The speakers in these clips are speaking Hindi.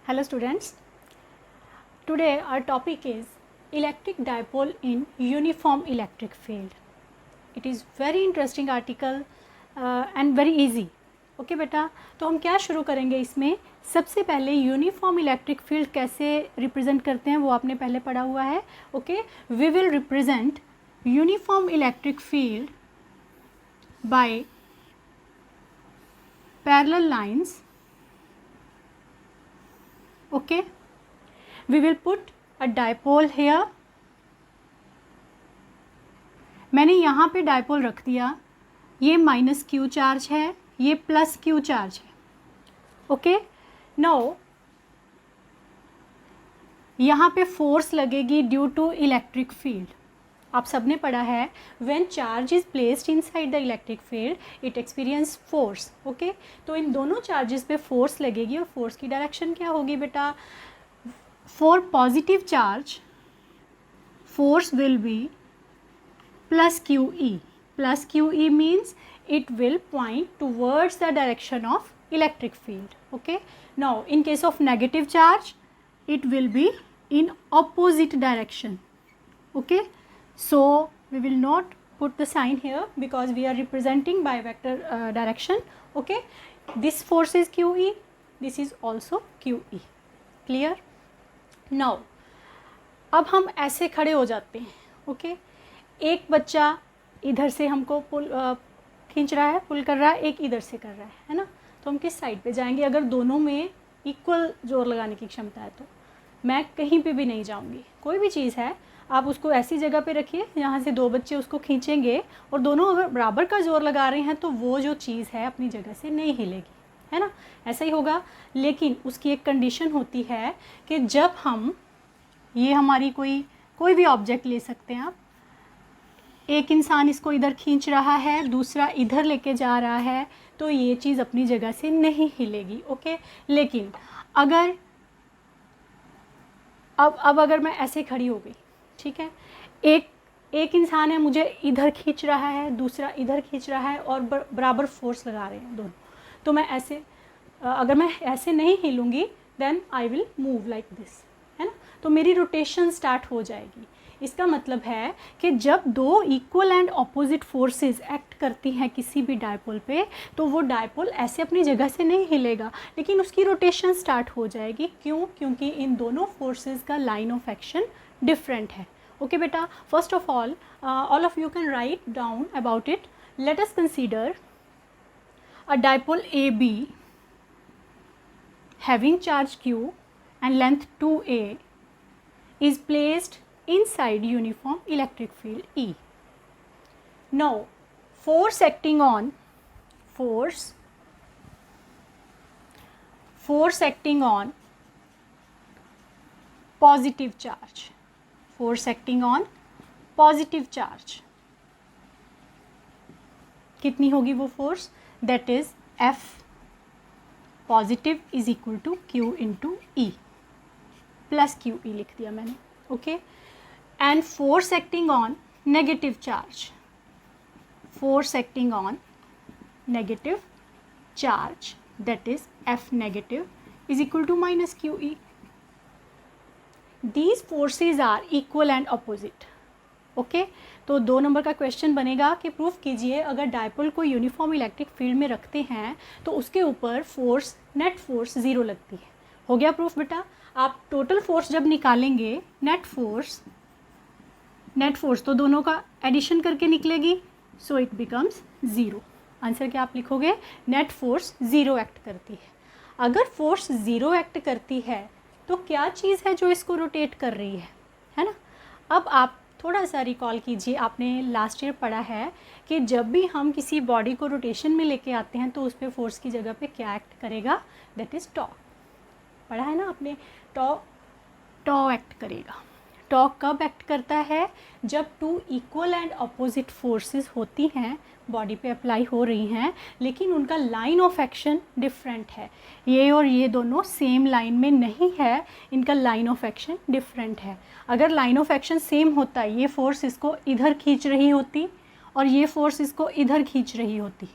Hello students, today our topic is electric dipole in uniform electric field. It is very interesting article and very easy. Okay बेटा, तो हम क्या शुरू करेंगे इसमें। सबसे पहले यूनिफॉर्म इलेक्ट्रिक फील्ड कैसे रिप्रेजेंट करते हैं वो आपने पहले पढ़ा हुआ है। Okay, we will represent uniform electric field by parallel lines. Okay, we will put a dipole here. मैंने यहाँ पे डायपोल रख दिया, ये माइनस क्यू चार्ज है, ये प्लस क्यू चार्ज है। ओके, नाउ यहाँ पे फोर्स लगेगी ड्यू टू इलेक्ट्रिक फील्ड। आप सबने पढ़ा है when charge is placed inside the electric field it experience force. Okay, तो इन दोनों चार्जेस पे फोर्स लगेगी और फोर्स की डायरेक्शन क्या होगी बेटा। For positive charge force will be plus Q E. Plus Q E means it will point towards the direction of electric field. Okay, now in case of negative charge it will be in opposite direction. Okay, so we will not put the sign here because we are representing by vector direction. Okay, this force is QE, this is also QE. Clear? Now अब हम ऐसे खड़े हो जाते हैं। ओके, एक बच्चा इधर से हमको पुल खींच रहा है, पुल कर रहा है, एक इधर से कर रहा है ना। तो हम किस साइड पे जाएंगे। अगर दोनों में इक्वल जोर लगाने की क्षमता है तो मैं कहीं पे भी नहीं जाऊंगी। कोई भी चीज़ है आप उसको ऐसी जगह पे रखिए यहाँ से दो बच्चे उसको खींचेंगे और दोनों अगर बराबर का जोर लगा रहे हैं तो वो जो चीज़ है अपनी जगह से नहीं हिलेगी, है ना। ऐसा ही होगा, लेकिन उसकी एक कंडीशन होती है कि जब हम ये हमारी कोई भी ऑब्जेक्ट ले सकते हैं आप, एक इंसान इसको इधर खींच रहा है, दूसरा इधर लेके जा रहा है, तो ये चीज़ अपनी जगह से नहीं हिलेगी। ओके, लेकिन अगर अब अगर मैं ऐसे खड़ी हो गई, ठीक है, एक इंसान है मुझे इधर खींच रहा है, दूसरा इधर खींच रहा है और बराबर फोर्स लगा रहे हैं दोनों, तो मैं ऐसे अगर मैं ऐसे नहीं हिलूँगी then I will move like this, है ना। तो मेरी रोटेशन स्टार्ट हो जाएगी। इसका मतलब है कि जब दो equal and opposite forces act करती हैं किसी भी डायपोल पे, तो वो डायपोल ऐसे अपनी जगह से नहीं हिलेगा, लेकिन उसकी रोटेशन स्टार्ट हो जाएगी। क्यों? क्योंकि इन दोनों फोर्सेस का लाइन ऑफ एक्शन डिफरेंट है। ओके बेटा, first of all of you can write down about it. Let us consider a dipole A be having charge q and length 2a is placed inside uniform electric field E. Now force acting on positive charge, force acting on positive charge कितनी होगी वो force, that is F positive is equal to Q into E, plus QE लिख दिया मैंने। Okay, and force acting on negative charge, force acting on negative charge that is F negative is equal to minus QE. These forces are equal and opposite. Okay, तो 2 नंबर का क्वेश्चन बनेगा कि प्रूफ कीजिए अगर डायपोल को यूनिफॉर्म इलेक्ट्रिक फील्ड में रखते हैं तो उसके ऊपर फोर्स नेट फोर्स 0 लगती है। हो गया प्रूफ बेटा। आप टोटल फोर्स जब निकालेंगे नेट फोर्स तो दोनों का एडिशन करके निकलेगी, सो इट बिकम्स 0। आंसर क्या आप लिखोगे, नेट फोर्स 0 एक्ट करती है। अगर फोर्स 0 एक्ट करती है तो क्या चीज़ है जो इसको रोटेट कर रही है ना। अब आप थोड़ा सा रिकॉल कीजिए, आपने लास्ट ईयर पढ़ा है कि जब भी हम किसी बॉडी को रोटेशन में लेके आते हैं तो उस पर फोर्स की जगह पे क्या एक्ट करेगा, दैट इज़ टॉर्क। पढ़ा है ना आपने, टॉ एक्ट करेगा। टॉर्क कब एक्ट करता है, जब 2 इक्वल एंड अपोजिट फोर्सेस होती हैं बॉडी पे अप्लाई हो रही हैं, लेकिन उनका लाइन ऑफ एक्शन डिफरेंट है। ये और ये दोनों सेम लाइन में नहीं है, इनका लाइन ऑफ एक्शन डिफरेंट है। अगर लाइन ऑफ एक्शन सेम होता, ये फोर्स इसको इधर खींच रही होती और ये फोर्स इसको इधर खींच रही होती,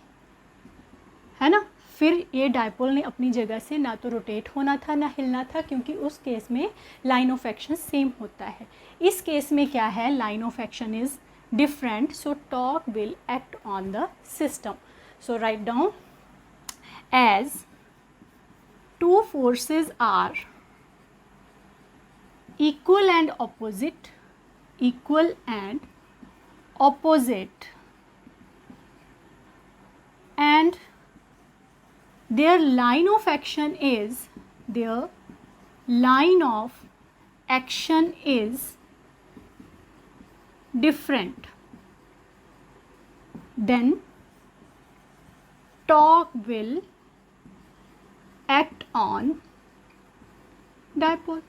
है ना, फिर ये डायपोल ने अपनी जगह से ना तो रोटेट होना था ना हिलना था, क्योंकि उस केस में लाइन ऑफ एक्शन सेम होता है। इस केस में क्या है, line of action is different, so torque will act on the system. So write down, as two forces are equal and opposite, and their line of action is different, then torque will act on dipole,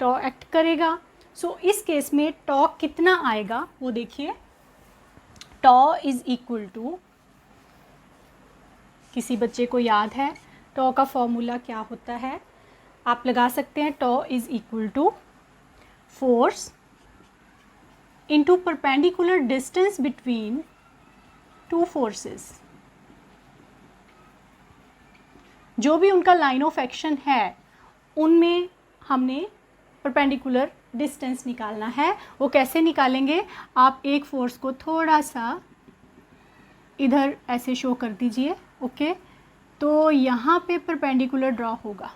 torque act करेगा। सो इस केस में टॉर्क कितना आएगा वो देखिए, टॉ इज इक्वल टू, किसी बच्चे को याद है टॉ का फॉर्मूला क्या होता है, आप लगा सकते हैं, tau is equal to force into perpendicular distance between two forces। जो भी उनका लाइन ऑफ एक्शन है उनमें हमने परपेंडिकुलर डिस्टेंस निकालना है। वो कैसे निकालेंगे, आप एक फोर्स को थोड़ा सा इधर ऐसे शो कर दीजिए, ओके। तो यहाँ पे परपेंडिकुलर ड्रॉ होगा,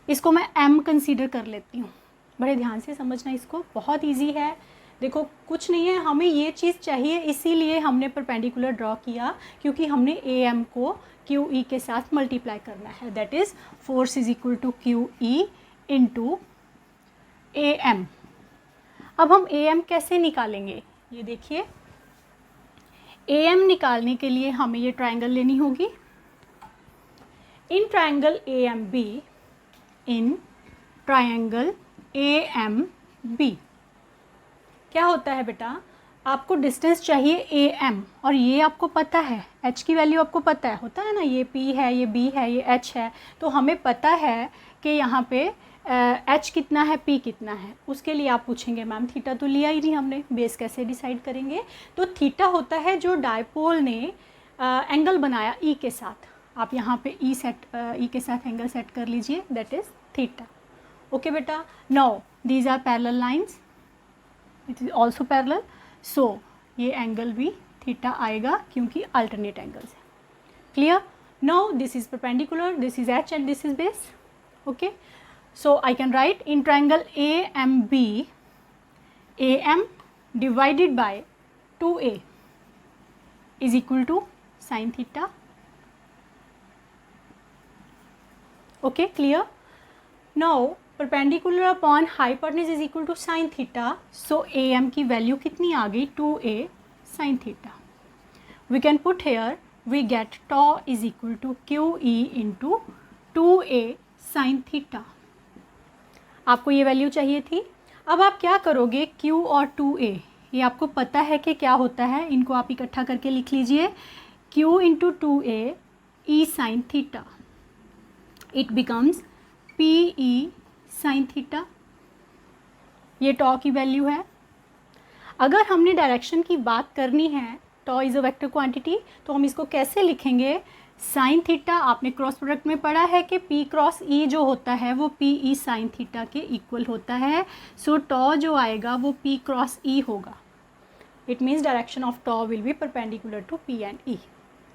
इसको मैं m कंसीडर कर लेती हूँ। बड़े ध्यान से समझना, इसको बहुत इजी है। देखो कुछ नहीं है, हमें ये चीज़ चाहिए, इसीलिए हमने परपेंडिकुलर ड्रॉ किया, क्योंकि हमने ए एम को क्यू ई के साथ मल्टीप्लाई करना है। That is force is equal to Q E into A M. अब हम ए एम कैसे निकालेंगे, ये देखिए, ए एम निकालने के लिए हमें ये ट्रायंगल लेनी होगी। In triangle A M B क्या होता है बेटा, आपको डिस्टेंस चाहिए ए एम, और ये आपको पता है, एच की वैल्यू आपको पता है, होता है ना, ये पी है, ये बी है, ये एच है। तो हमें पता है कि यहाँ पे एच कितना है, पी कितना है। उसके लिए आप पूछेंगे मैम थीटा तो लिया ही नहीं हमने, बेस कैसे डिसाइड करेंगे। तो थीटा होता है जो डायपोल ने एंगल बनाया ई के साथ। आप यहाँ पे ई के साथ एंगल सेट कर लीजिए, दैट इज़ थीटा। ओके बेटा, now these are parallel lines, it is also parallel, so ये एंगल भी थीटा आएगा क्योंकि अल्टरनेट एंगल्स है। Clear? Now this is perpendicular, this is H and this is base. Okay, so I can write in triangle A M B, A M divided by 2a is equal to sine theta. Okay, clear? Now perpendicular upon hypotenuse is equal to sine theta, so A M की वैल्यू कितनी आ गई, 2a sine theta. We can put here, we get tau is equal to Q E into 2a sine theta. आपको ये वैल्यू चाहिए थी। अब आप क्या करोगे, q और 2a ये आपको पता है कि क्या होता है, इनको आप इकट्ठा करके लिख लीजिए, q into 2a e sine theta, it becomes p e sine theta. ये टॉ की वैल्यू है। अगर हमने डायरेक्शन की बात करनी है, टॉ इज़ अ वेक्टर क्वांटिटी, तो हम इसको कैसे लिखेंगे, साइन थीटा। आपने क्रॉस प्रोडक्ट में पढ़ा है कि p क्रॉस e जो होता है वो p e साइन थीटा के इक्वल होता है। सो टॉ जो आएगा वो p क्रॉस e होगा। It means direction of tau will be perpendicular to p and e।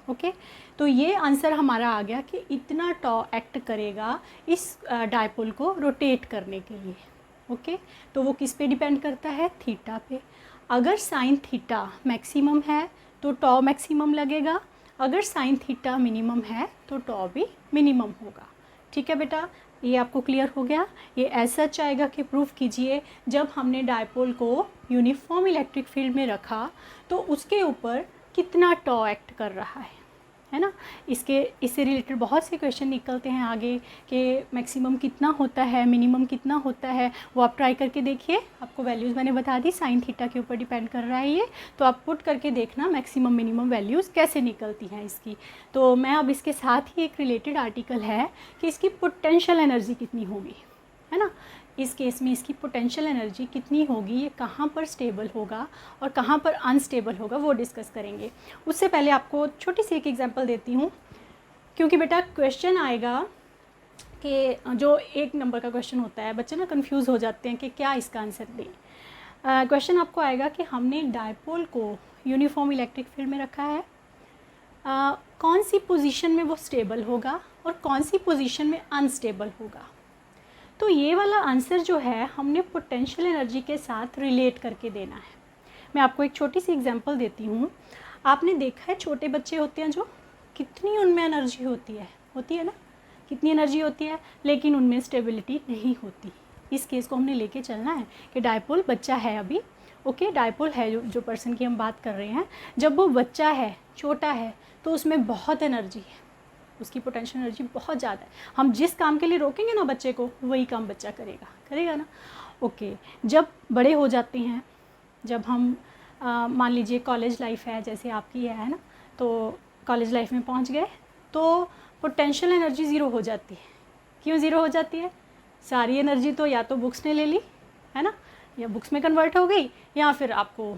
Okay, तो ये आंसर हमारा आ गया कि इतना टॉ एक्ट करेगा इस डायपोल को रोटेट करने के लिए। ओके, तो वो किस पे डिपेंड करता है, थीटा पे। अगर साइन थीटा मैक्सिमम है तो टॉ मैक्सिमम लगेगा, अगर साइन थीटा मिनिमम है तो टॉ भी मिनिमम होगा। ठीक है बेटा, ये आपको क्लियर हो गया। ये ऐसा चाहेगा कि प्रूफ कीजिए जब हमने डायपोल को यूनिफॉर्म इलेक्ट्रिक फील्ड में रखा तो उसके ऊपर कितना टॉ एक्ट कर रहा है ना। इससे रिलेटेड बहुत से क्वेश्चन निकलते हैं आगे कि मैक्सिमम कितना होता है, मिनिमम कितना होता है, वो आप ट्राई करके देखिए। आपको वैल्यूज़ मैंने बता दी, साइन थीटा के ऊपर डिपेंड कर रहा है ये, तो आप पुट करके देखना मैक्सिमम मिनिमम वैल्यूज़ कैसे निकलती हैं इसकी। तो मैं अब इसके साथ ही एक रिलेटेड आर्टिकल है कि इसकी पोटेंशियल एनर्जी कितनी होगी। है ना। इस केस में इसकी पोटेंशियल एनर्जी कितनी होगी, ये कहाँ पर स्टेबल होगा और कहाँ पर अनस्टेबल होगा, वो डिस्कस करेंगे। उससे पहले आपको छोटी सी एक एग्जांपल देती हूँ, क्योंकि बेटा क्वेश्चन आएगा कि जो 1 नंबर का क्वेश्चन होता है, बच्चे ना कंफ्यूज हो जाते हैं कि क्या इसका आंसर दें। क्वेश्चन आपको आएगा कि हमने डायपोल को यूनिफॉर्म इलेक्ट्रिक फील्ड में रखा है, कौन सी पोजीशन में वो स्टेबल होगा और कौन सी पोजीशन में अनस्टेबल होगा। तो ये वाला आंसर जो है हमने पोटेंशियल एनर्जी के साथ रिलेट करके देना है। मैं आपको एक छोटी सी एग्जांपल देती हूँ। आपने देखा है छोटे बच्चे होते हैं जो, कितनी उनमें एनर्जी होती है ना, कितनी एनर्जी होती है, लेकिन उनमें स्टेबिलिटी नहीं होती। इस केस को हमने लेके चलना है कि डायपोल बच्चा है अभी, ओके, डायपोल है जो पर्सन की हम बात कर रहे हैं, जब वो बच्चा है, छोटा है, तो उसमें बहुत एनर्जी है, उसकी पोटेंशियल एनर्जी बहुत ज़्यादा है। हम जिस काम के लिए रोकेंगे ना बच्चे को, वही काम बच्चा करेगा ना, ओके। जब बड़े हो जाते हैं, जब हम मान लीजिए कॉलेज लाइफ है जैसे आपकी है ना, तो कॉलेज लाइफ में पहुंच गए तो पोटेंशियल एनर्जी ज़ीरो हो जाती है। क्यों ज़ीरो हो जाती है? सारी एनर्जी तो या तो बुक्स ने ले ली, है ना, या बुक्स में कन्वर्ट हो गई, या फिर आपको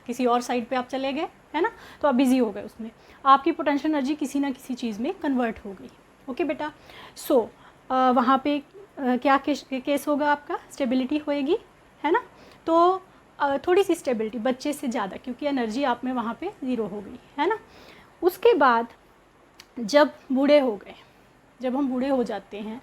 किसी और साइड पे आप चले गए, है ना, तो आप बिज़ी हो गए उसमें, आपकी पोटेंशियल एनर्जी किसी ना किसी चीज़ में कन्वर्ट हो गई। ओके बेटा, सो वहाँ पे क्या केस होगा आपका, स्टेबिलिटी होएगी, है ना। तो थोड़ी सी स्टेबिलिटी बच्चे से ज़्यादा, क्योंकि एनर्जी आप में वहाँ पे ज़ीरो हो गई, है ना। उसके बाद जब बूढ़े हो गए, जब हम बूढ़े हो जाते हैं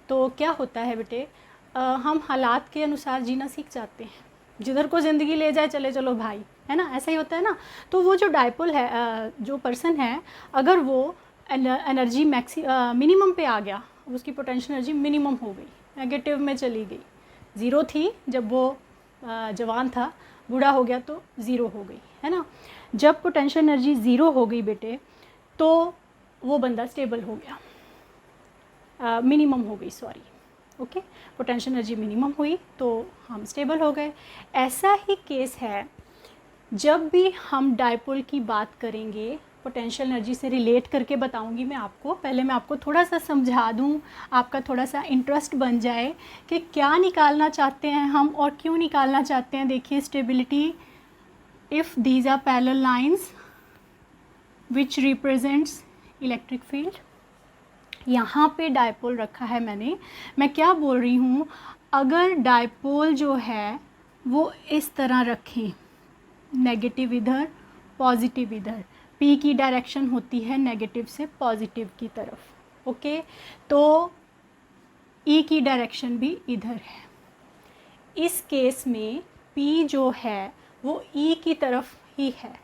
तो क्या होता है बेटे, हम हालात के अनुसार जीना सीख जाते हैं, जिधर को ज़िंदगी ले जाए चले चलो भाई, है ना, ऐसा ही होता है ना। तो वो जो डायपोल है, जो पर्सन है, अगर वो एनर्जी मिनिमम पे आ गया, उसकी पोटेंशियल एनर्जी मिनिमम हो गई, नेगेटिव में चली गई, ज़ीरो थी जब वो जवान था, बूढ़ा हो गया तो ज़ीरो हो गई, है ना। जब पोटेंशियल एनर्जी ज़ीरो हो गई बेटे, तो वो बंदा स्टेबल हो गया, मिनिमम हो गई, sorry, okay, potential energy minimum हुई तो हम स्टेबल हो गए। ऐसा ही केस है जब भी हम डायपोल की बात करेंगे, पोटेंशियल एनर्जी से रिलेट करके बताऊंगी मैं आपको। पहले मैं आपको थोड़ा सा समझा दूं, आपका थोड़ा सा इंटरेस्ट बन जाए कि क्या निकालना चाहते हैं हम और क्यों निकालना चाहते हैं। देखिए, stability, if these are parallel lines which represents electric field. यहाँ पे डायपोल रखा है मैंने, मैं क्या बोल रही हूँ, अगर डायपोल जो है वो इस तरह रखें, नेगेटिव इधर, पॉजिटिव इधर, पी की डायरेक्शन होती है नेगेटिव से पॉजिटिव की तरफ, ओके, तो ई की डायरेक्शन भी इधर है। इस केस में पी जो है वो ई की तरफ ही है,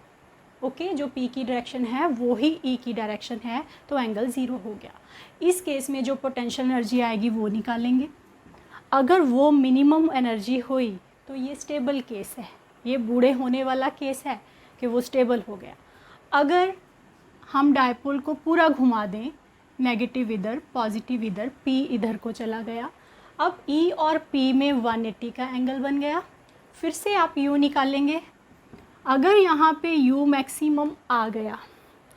ओके, जो पी की डायरेक्शन है वो ही ई की डायरेक्शन है, तो एंगल ज़ीरो हो गया। इस केस में जो पोटेंशियल एनर्जी आएगी वो निकालेंगे। अगर वो मिनिमम एनर्जी हुई तो ये स्टेबल केस है, ये बूढ़े होने वाला केस है कि वो स्टेबल हो गया। अगर हम डायपोल को पूरा घुमा दें, नेगेटिव इधर, पॉजिटिव इधर, पी इधर को चला गया, अब ई और पी में 180 का एंगल बन गया। फिर से आप यू निकालेंगे, अगर यहाँ पे यू मैक्सिमम आ गया,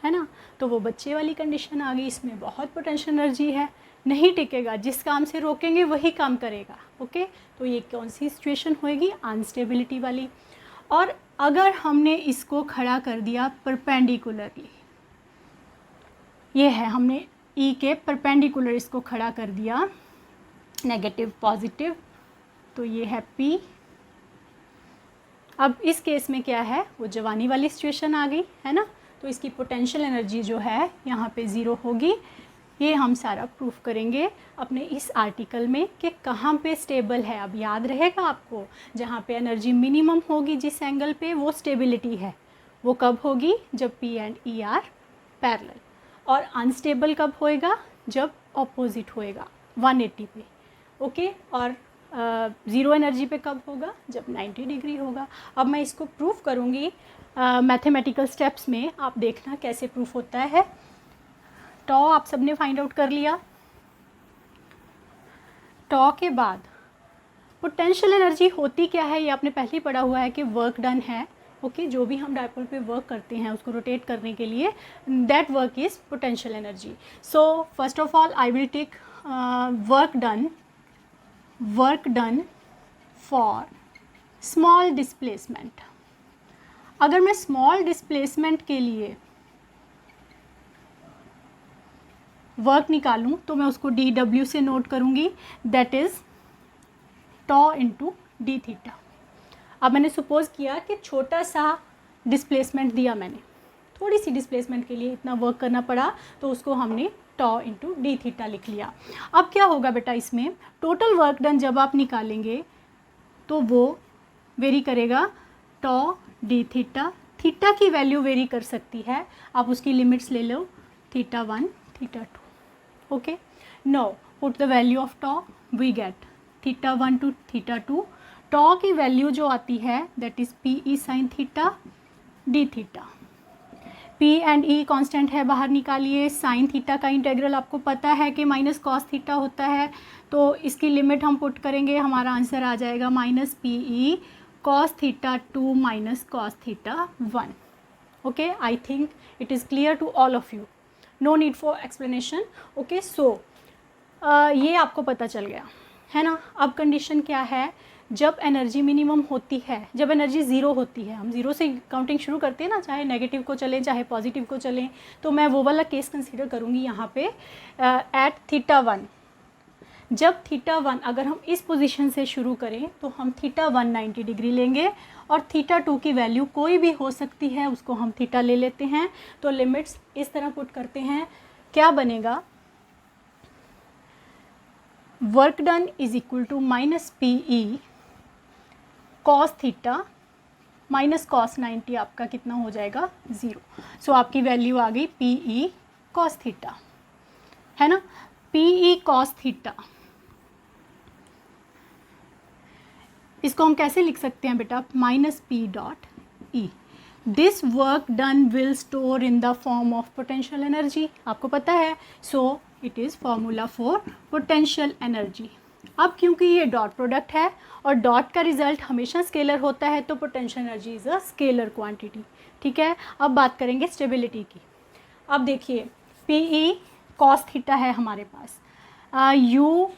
है ना, तो वो बच्चे वाली कंडीशन आ गई, इसमें बहुत पोटेंशियल एनर्जी है, नहीं टिकेगा, जिस काम से रोकेंगे वही काम करेगा, ओके। तो ये कौन सी सिचुएशन होएगी, अनस्टेबिलिटी वाली। और अगर हमने इसको खड़ा कर दिया परपेंडिकुलरली, ये है, हमने ई के परपेंडिकुलर इसको खड़ा कर दिया, नेगेटिव पॉजिटिव, तो ये है पी। अब इस केस में क्या है, वो जवानी वाली सिचुएशन आ गई, है ना, तो इसकी पोटेंशियल एनर्जी जो है यहाँ पे ज़ीरो होगी। ये हम सारा प्रूफ करेंगे अपने इस आर्टिकल में कि कहाँ पे स्टेबल है। अब याद रहेगा आपको, जहाँ पे एनर्जी मिनिमम होगी जिस एंगल पे, वो स्टेबिलिटी है। वो कब होगी, जब P and E R parallel. और अनस्टेबल कब होएगा, जब ऑपोजिट होएगा 180 पे, ओके। और ज़ीरो एनर्जी पे कब होगा, जब 90 डिग्री होगा। अब मैं इसको प्रूफ करूँगी मैथमेटिकल स्टेप्स में, आप देखना कैसे प्रूफ होता है। टॉ आप सबने फाइंड आउट कर लिया। टॉ के बाद पोटेंशियल एनर्जी होती क्या है, ये आपने पहले ही पढ़ा हुआ है कि वर्क डन है, ओके। जो भी हम डायपोल पे वर्क करते हैं उसको रोटेट करने के लिए, that work is potential energy. So first of all I will take work done work done for small displacement. अगर मैं स्मॉल डिस्प्लेसमेंट के लिए वर्क निकालूं तो मैं उसको dw से नोट करूंगी, that is tau into D theta. अब मैंने सपोज किया कि छोटा सा डिस्प्लेसमेंट दिया मैंने, थोड़ी सी डिस्प्लेसमेंट के लिए इतना वर्क करना पड़ा, तो उसको हमने टॉ इंटू डी थीटा लिख लिया। अब क्या होगा बेटा, इसमें टोटल वर्क डन जब आप निकालेंगे तो वो वेरी करेगा टॉ डी थीटा। थीटा की वैल्यू वेरी कर सकती है, आप उसकी लिमिट्स ले लो, theta 1 theta 2। Okay, now put the value of tau, we get theta 1 to theta 2। Tau की वैल्यू जो आती है that is P E sine theta d theta. P and E constant है, बाहर निकालिए। साइन थीटा का इंटेग्रल आपको पता है कि माइनस कॉस थीटा होता है, तो इसकी लिमिट हम पुट करेंगे, हमारा आंसर आ जाएगा minus P E cos theta 2 minus cos theta 1। Okay, I think it is clear to all of you, no need for explanation. Okay, so ये आपको पता चल गया है ना। अब कंडीशन क्या है, जब एनर्जी मिनिमम होती है, जब एनर्जी ज़ीरो होती है, हम ज़ीरो से काउंटिंग शुरू करते हैं ना, चाहे नेगेटिव को चलें चाहे पॉजिटिव को चलें, तो मैं वो वाला केस कंसीडर करूँगी यहाँ पे एट थीटा 1। जब थीटा 1 अगर हम इस पोजीशन से शुरू करें तो हम थीटा 1 90 डिग्री लेंगे, और थीटा 2 की वैल्यू कोई भी हो सकती है, उसको हम थीटा ले लेते हैं। तो लिमिट्स इस तरह पुट करते हैं, क्या बनेगा, work done is equal to minus P E cos theta minus cos 90, आपका कितना हो जाएगा 0। सो आपकी वैल्यू आ गई पी ई कॉस थीटा, है ना। पी ई कॉस थीटा, इसको हम कैसे लिख सकते हैं बेटा, minus P dot E. This work done will store in the form of potential energy, आपको पता है, so it is formula for potential energy. अब क्योंकि ये डॉट प्रोडक्ट है और डॉट का रिजल्ट हमेशा स्केलर होता है, तो potential energy is a scalar quantity. ठीक है, अब बात करेंगे स्टेबिलिटी की। अब देखिए, पी ई कॉस थीटा है हमारे पास, यू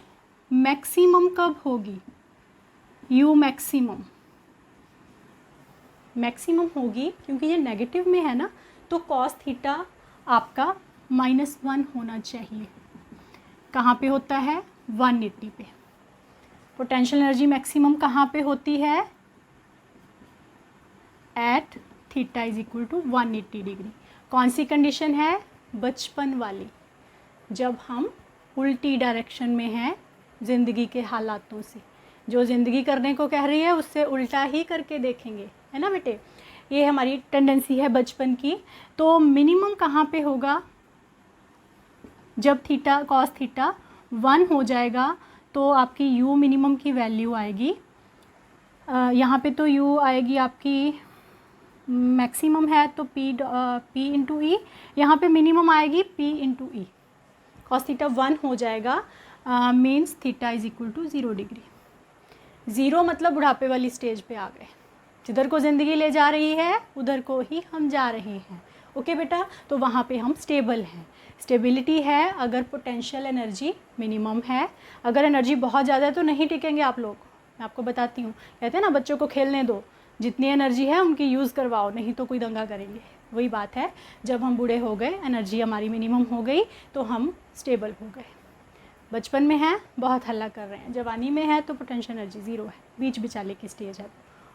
मैक्सिमम कब होगी, यू मैक्सिमम होगी क्योंकि ये नेगेटिव में है ना, तो कॉस थीटा आपका -1 होना चाहिए। कहाँ पे होता है, 180 पे। पोटेंशियल एनर्जी मैक्सिमम कहाँ पे होती है, at theta is equal to 180 degree. कौन सी कंडीशन है, बचपन वाली, जब हम उल्टी डायरेक्शन में हैं ज़िंदगी के हालातों से, जो ज़िंदगी करने को कह रही है उससे उल्टा ही करके देखेंगे, है ना बेटे। ये हमारी टेंडेंसी है बचपन की। तो मिनिमम कहाँ पे होगा, जब थीटा कॉस थीटा 1 हो जाएगा, तो आपकी u मिनिमम की वैल्यू आएगी, यहाँ पे तो u आएगी आपकी मैक्सिमम है तो p इंटू ई, यहाँ पे मिनिमम आएगी p into E. Cos theta 1 हो जाएगा, means theta is equal to 0 degree. 0 मतलब बुढ़ापे वाली स्टेज पे आ गए, जिधर को ज़िंदगी ले जा रही है उधर को ही हम जा रहे हैं। ओके बेटा, तो वहाँ पे हम स्टेबल हैं। स्टेबिलिटी है अगर पोटेंशियल एनर्जी मिनिमम है। अगर एनर्जी बहुत ज़्यादा है तो नहीं टिकेंगे आप लोग, मैं आपको बताती हूँ। कहते हैं ना, बच्चों को खेलने दो, जितनी एनर्जी है उनकी यूज़ करवाओ, नहीं तो कोई दंगा करेंगे। वही बात है, जब हम बूढ़े हो गए, एनर्जी हमारी मिनिमम हो गई, तो हम स्टेबल हो गए। बचपन में है बहुत हल्ला कर रहे हैं, जवानी में है तो पोटेंशियल एनर्जी 0 है, बीच बिचाले की स्टेज है।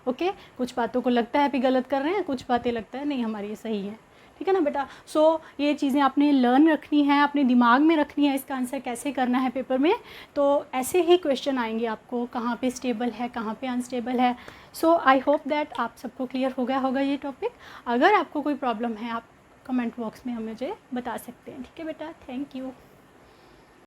ओके, कुछ बातों को लगता है कि गलत कर रहे हैं, कुछ बातें लगता है नहीं हमारी ये सही है। ठीक है ना बेटा। सो ये चीज़ें आपने लर्न रखनी है, अपने दिमाग में रखनी है, इसका आंसर कैसे करना है पेपर में। तो ऐसे ही क्वेश्चन आएंगे आपको, कहाँ पे स्टेबल है, कहाँ पे अनस्टेबल है। सो आई होप दैट आप सबको क्लियर हो गया होगा ये टॉपिक। अगर आपको कोई प्रॉब्लम है आप कमेंट बॉक्स में मुझे बता सकते हैं। ठीक है बेटा, थैंक यू।